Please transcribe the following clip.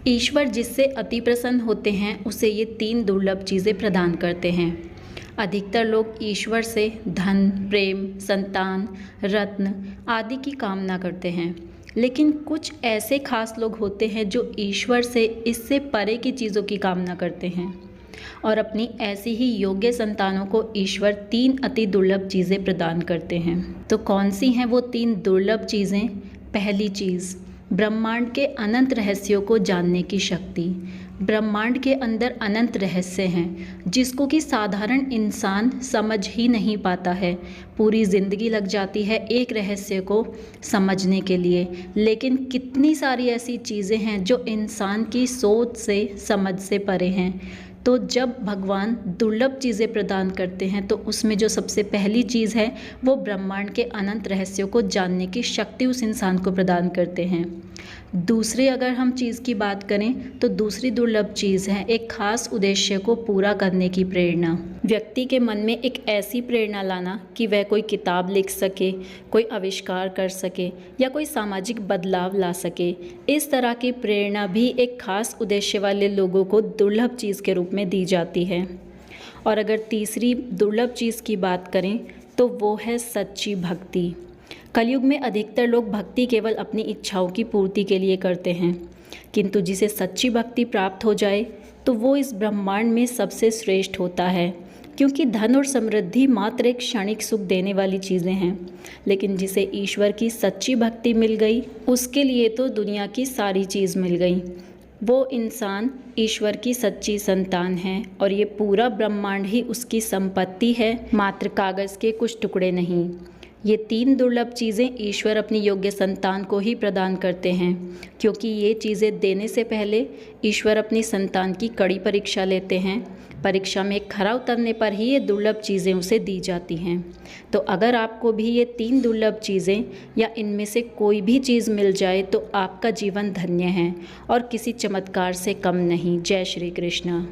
ईश्वर जिससे अति प्रसन्न होते हैं उसे ये 3 दुर्लभ चीज़ें प्रदान करते हैं। अधिकतर लोग ईश्वर से धन, प्रेम, संतान, रत्न आदि की कामना करते हैं, लेकिन कुछ ऐसे खास लोग होते हैं जो ईश्वर से इससे परे की चीज़ों की कामना करते हैं और अपनी ऐसी ही योग्य संतानों को ईश्वर 3 अति दुर्लभ चीज़ें प्रदान करते हैं। तो कौन सी हैं वो 3 दुर्लभ चीज़ें? पहली चीज़, ब्रह्मांड के अनंत रहस्यों को जानने की शक्ति। ब्रह्मांड के अंदर अनंत रहस्य हैं जिसको कि साधारण इंसान समझ ही नहीं पाता है। पूरी ज़िंदगी लग जाती है एक रहस्य को समझने के लिए, लेकिन कितनी सारी ऐसी चीज़ें हैं जो इंसान की सोच से, समझ से परे हैं। तो जब भगवान दुर्लभ चीज़ें प्रदान करते हैं तो उसमें जो सबसे पहली चीज़ है वो ब्रह्मांड के अनंत रहस्यों को जानने की शक्ति उस इंसान को प्रदान करते हैं। दूसरी अगर हम चीज़ की बात करें तो दूसरी दुर्लभ चीज़ है एक खास उद्देश्य को पूरा करने की प्रेरणा। व्यक्ति के मन में एक ऐसी प्रेरणा लाना कि वह कोई किताब लिख सके, कोई आविष्कार कर सके या कोई सामाजिक बदलाव ला सके। इस तरह की प्रेरणा भी एक खास उद्देश्य वाले लोगों को दुर्लभ चीज़ के रूप में दी जाती है। और अगर तीसरी दुर्लभ चीज़ की बात करें तो वो है सच्ची भक्ति। कलयुग में अधिकतर लोग भक्ति केवल अपनी इच्छाओं की पूर्ति के लिए करते हैं, किंतु जिसे सच्ची भक्ति प्राप्त हो जाए तो वो इस ब्रह्मांड में सबसे श्रेष्ठ होता है, क्योंकि धन और समृद्धि मात्र एक क्षणिक सुख देने वाली चीज़ें हैं, लेकिन जिसे ईश्वर की सच्ची भक्ति मिल गई उसके लिए तो दुनिया की सारी चीज़ मिल गई। वो इंसान ईश्वर की सच्ची संतान है और ये पूरा ब्रह्मांड ही उसकी संपत्ति है, मात्र कागज़ के कुछ टुकड़े नहीं। ये 3 दुर्लभ चीज़ें ईश्वर अपनी योग्य संतान को ही प्रदान करते हैं, क्योंकि ये चीज़ें देने से पहले ईश्वर अपनी संतान की कड़ी परीक्षा लेते हैं। परीक्षा में खरा उतरने पर ही ये दुर्लभ चीज़ें उसे दी जाती हैं। तो अगर आपको भी ये 3 दुर्लभ चीज़ें या इनमें से कोई भी चीज़ मिल जाए तो आपका जीवन धन्य है और किसी चमत्कार से कम नहीं। जय श्री कृष्ण।